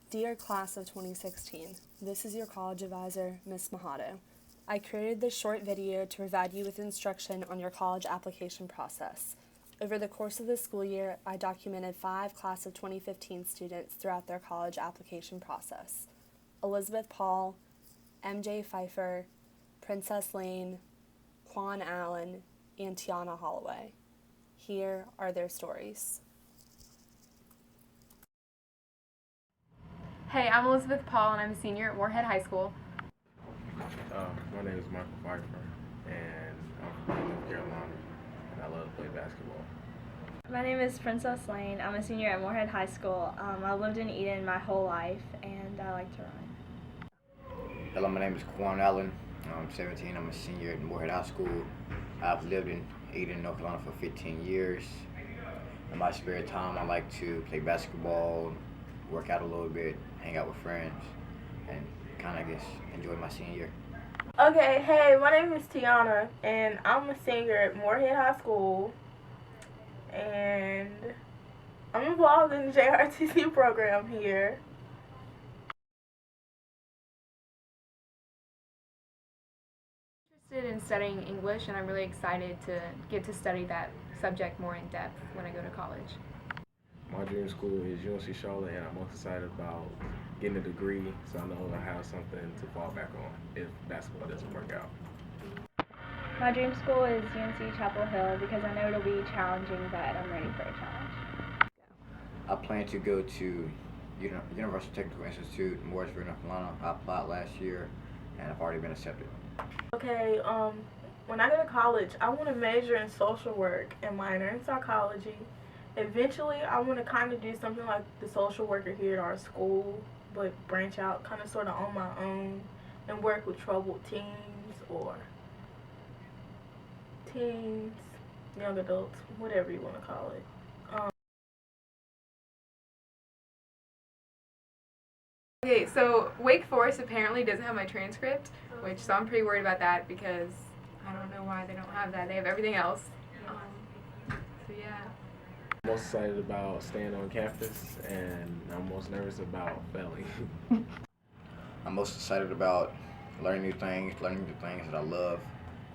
Dear Class of 2016, this is your college advisor, Ms. Mahato. I created this short video to provide you with instruction on your college application process. Over the course of the school year, I documented 5 Class of 2015 students throughout their college application process: Elizabeth Paul, MJ Pfeiffer, Princess Lane, Quan Allen, and Tiana Holloway. Here are their stories. Hey, I'm Elizabeth Paul, and I'm a senior at Moorhead High School. My name is Michael Pfeiffer, and I'm from North Carolina, and I love to play basketball. My name is Princess Lane. I'm a senior at Moorhead High School. I've lived in Eden my whole life, and I like to run. Hello, my name is Quan Allen. I'm 17. I'm a senior at Moorhead High School. I've lived in Eden, North Carolina for 15 years. In my spare time, I like to play basketball, work out a little bit, hang out with friends, and kind of just enjoy my senior year. Okay, hey, my name is Tiana, and I'm a senior at Moorhead High School, and I'm involved in the JRTC program here. I'm interested in studying English, and I'm really excited to get to study that subject more in depth when I go to college. My dream school is UNC Charlotte, and I'm most excited about getting a degree, so I know I have something to fall back on if basketball doesn't work out. My dream school is UNC Chapel Hill because I know it'll be challenging, but I'm ready for a challenge. I plan to go to Universal Technical Institute in Mooresville, North Carolina. I applied last year, and I've already been accepted. Okay, when I go to college, I want to major in social work and minor in psychology. Eventually, I want to kind of do something like the social worker here at our school, but branch out kind of sort of on my own and work with troubled teens or teens, young adults, whatever you want to call it. Okay, so Wake Forest apparently doesn't have my transcript, so I'm pretty worried about that because I don't know why they don't have that. They have everything else. So yeah. I'm most excited about staying on campus, and I'm most nervous about failing. I'm most excited about learning new things that I love,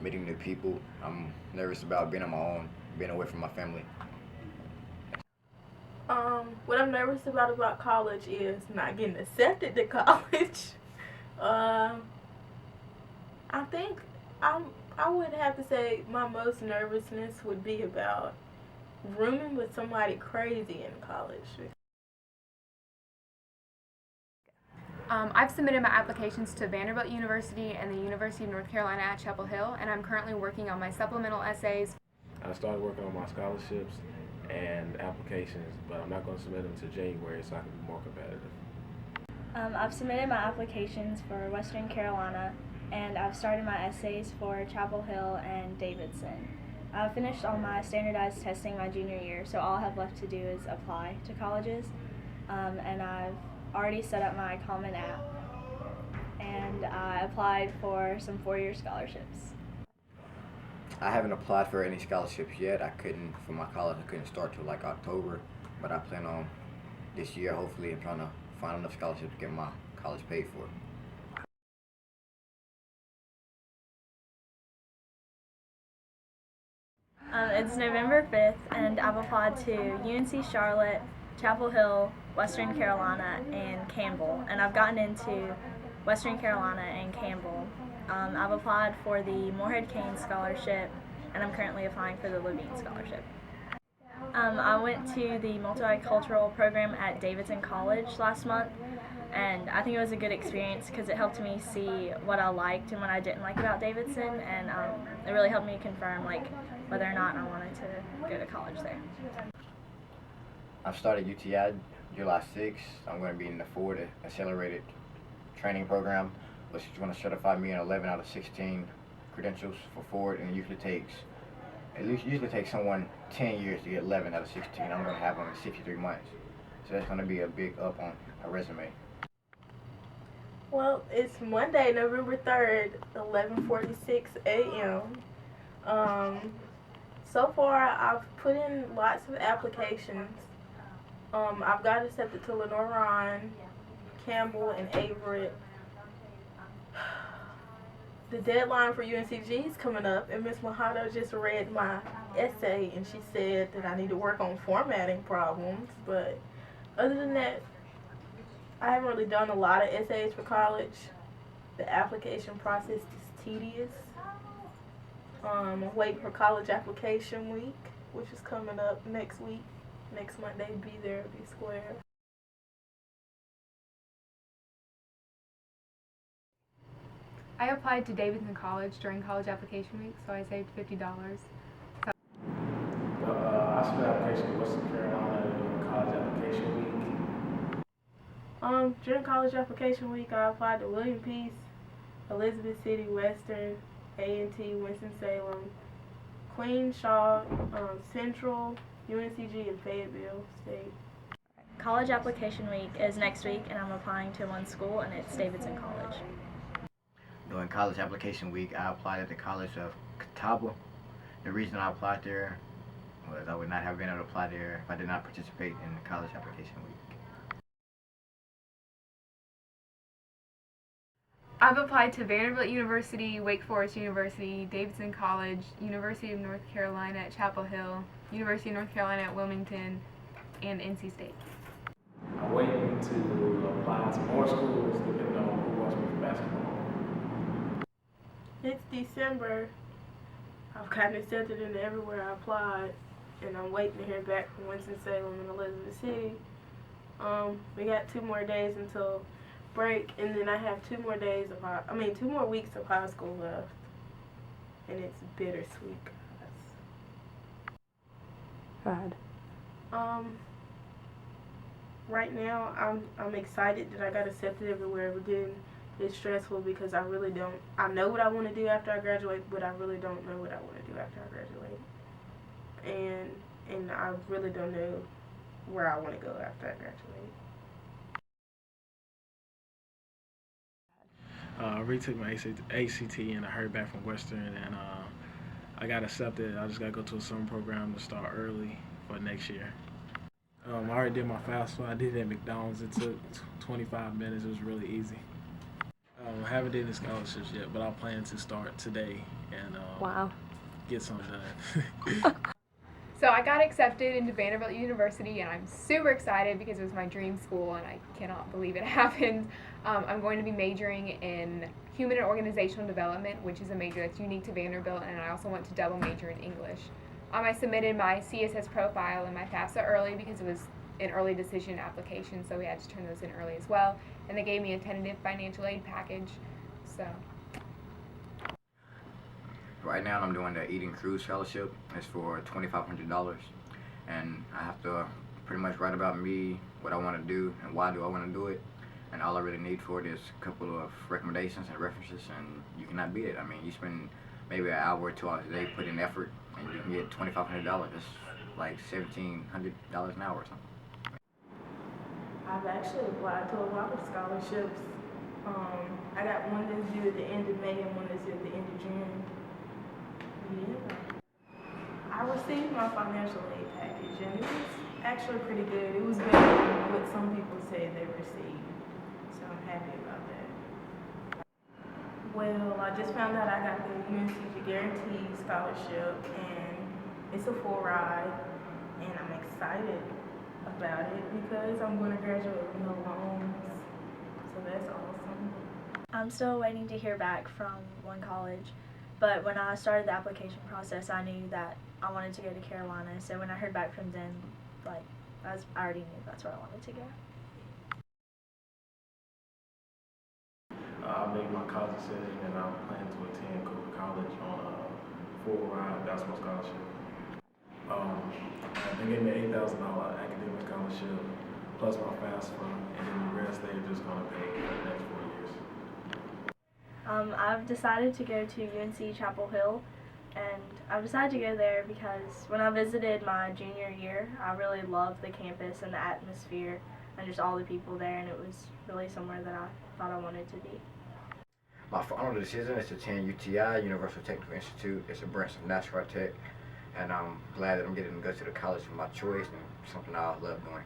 meeting new people. I'm nervous about being on my own, being away from my family. What I'm nervous about college is not getting accepted to college. I think I would have to say my most nervousness would be about rooming with somebody crazy in college. I've submitted my applications to Vanderbilt University and the University of North Carolina at Chapel Hill, and I'm currently working on my supplemental essays. I started working on my scholarships and applications, but I'm not going to submit them to January so I can be more competitive. I've submitted my applications for Western Carolina, and I've started my essays for Chapel Hill and Davidson. I've finished all my standardized testing my junior year, so all I have left to do is apply to colleges. And I've already set up my Common App, and I applied for some 4-year scholarships. I haven't applied for any scholarships yet. For my college, I couldn't start till like October, but I plan on this year, hopefully, I'm trying to find enough scholarships to get my college paid for. It's November 5th, and I've applied to UNC Charlotte, Chapel Hill, Western Carolina, and Campbell, and I've gotten into Western Carolina and Campbell. I've applied for the Moorhead Cain Scholarship, and I'm currently applying for the Levine Scholarship. I went to the multicultural program at Davidson College last month, and I think it was a good experience because it helped me see what I liked and what I didn't like about Davidson, and it really helped me confirm whether or not I wanted to go to college there. I've started UTI July 6th. I'm going to be in the Ford Accelerated Training Program, which is going to certify me in 11 out of 16 credentials for Ford, and it usually takes someone 10 years to get 11 out of 16. I'm going to have them in 63 months. So that's going to be a big up on a resume. Well, it's Monday, November 3rd, 11:46 a.m. So far, I've put in lots of applications. I've got accepted to Lenoir-Rhyne, Campbell, and Averett. The deadline for UNCG is coming up, and Ms. Mojado just read my essay, and she said that I need to work on formatting problems. But other than that, I haven't really done a lot of essays for college. The application process is tedious. I'm waiting for college application week, which is coming up next week. Next Monday, be there, be square. I applied to Davidson College during college application week, so I saved $50. I submitted application to Western Carolina during college application week. During college application week, I applied to William Peace, Elizabeth City, Western, A&T, Winston-Salem, Queen, Shaw, Central, UNCG, and Fayetteville State. College application week is next week, and I'm applying to one school, and it's Davidson College. During college application week, I applied at the College of Catawba. The reason I applied there was I would not have been able to apply there if I did not participate in the college application week. I've applied to Vanderbilt University, Wake Forest University, Davidson College, University of North Carolina at Chapel Hill, University of North Carolina at Wilmington, and NC State. I'm waiting to apply to more schools depending on who wants me for basketball. It's December. I've gotten accepted into everywhere I applied, and I'm waiting to hear back from Winston-Salem and Elizabeth City. We got 2 more days until break, and then I have 2 more weeks of high school left, and it's bittersweet, guys. Rad. Right now, I'm excited that I got accepted everywhere, but then it's stressful because I know what I want to do after I graduate, but I really don't know what I want to do after I graduate. And I really don't know where I want to go after I graduate. I retook my ACT and I heard back from Western, and I got accepted. I just got to go to a summer program to start early for next year. I already did my FAFSA. I did it at McDonald's. It took 25 minutes. It was really easy. I haven't did any scholarships yet, but I plan to start today and Wow. get something done. So I got accepted into Vanderbilt University, and I'm super excited because it was my dream school, and I cannot believe it happened. I'm going to be majoring in Human and Organizational Development, which is a major that's unique to Vanderbilt, and I also want to double major in English. I submitted my CSS profile and my FAFSA early because it was an early decision application, so we had to turn those in early as well. And they gave me a tentative financial aid package. So Right now I'm doing the Eden Cruise Fellowship. It's for $2,500, and I have to pretty much write about me, what I want to do, and why do I want to do it. And all I really need for it is a couple of recommendations and references, and you cannot beat it. I mean, you spend maybe an hour or 2 hours a day, put in effort, and you can get $2,500. That's like $1,700 an hour or something. I've actually applied to a lot of scholarships. I got one that's due at the end of May and one that's due at the end of June. Yeah. I received my financial aid package, and it was actually pretty good. It was better than what some people say they received, so I'm happy about that. Well, I just found out I got the UNCG Guarantee Scholarship, and it's a full ride, and I'm excited about it because I'm going to graduate with no loans, so that's awesome. I'm still waiting to hear back from one college, but when I started the application process, I knew that I wanted to go to Carolina, so when I heard back from them, I already knew that's where I wanted to go. I made my college decision, and I plan to attend Cooper College on a full ride basketball scholarship. They gave me an $8,000 academic scholarship plus my FAFSA, and then the rest they're just gonna pay for the next 4 years. I've decided to go to UNC Chapel Hill, and I've decided to go there because when I visited my junior year, I really loved the campus and the atmosphere and just all the people there, and it was really somewhere that I thought I wanted to be. My final decision is to attend UTI, Universal Technical Institute. It's a branch of NASCAR Tech, and I'm glad that I'm getting to go to the college of my choice and something I love doing.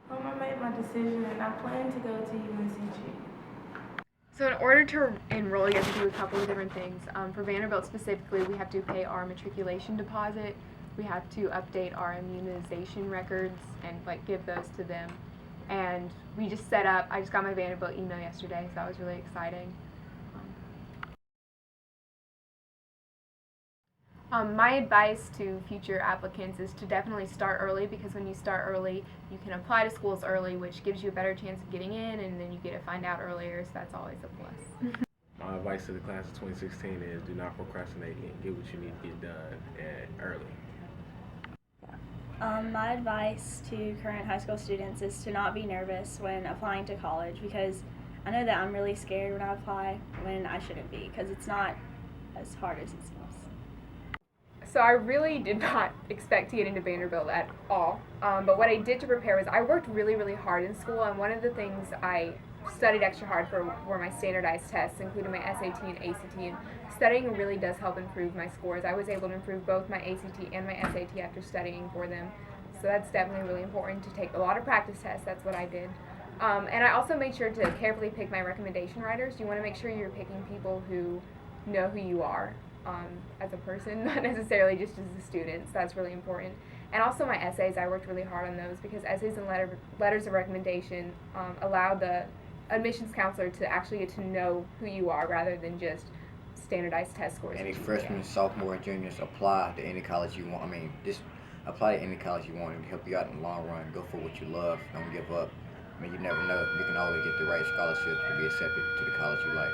I made my decision and I plan to go to UNCG. So in order to enroll, you have to do a couple of different things. For Vanderbilt specifically, we have to pay our matriculation deposit. We have to update our immunization records and give those to them. And we just set up, I just got my Vanderbilt email yesterday, so that was really exciting. My advice to future applicants is to definitely start early, because when you start early, you can apply to schools early, which gives you a better chance of getting in, and then you get to find out earlier, so that's always a plus. My advice to the class of 2016 is do not procrastinate and get what you need to get done early. My advice to current high school students is to not be nervous when applying to college, because I know that I'm really scared when I apply when I shouldn't be, because it's not as hard as it seems. So I really did not expect to get into Vanderbilt at all, but what I did to prepare was I worked really, really hard in school, and one of the things I studied extra hard for were my standardized tests, including my SAT and ACT, and studying really does help improve my scores. I was able to improve both my ACT and my SAT after studying for them, so that's definitely really important to take a lot of practice tests. That's what I did. And I also made sure to carefully pick my recommendation writers. You want to make sure you're picking people who know who you are as a person, not necessarily just as a student, so that's really important. And also my essays, I worked really hard on those, because essays and letters of recommendation allow the admissions counselor to actually get to know who you are rather than just standardized test scores. Any freshmen, sophomore, juniors, apply to any college you want. Just apply to any college you want. It'll help you out in the long run. Go for what you love. Don't give up. You never know. You can always get the right scholarship to be accepted to the college you like.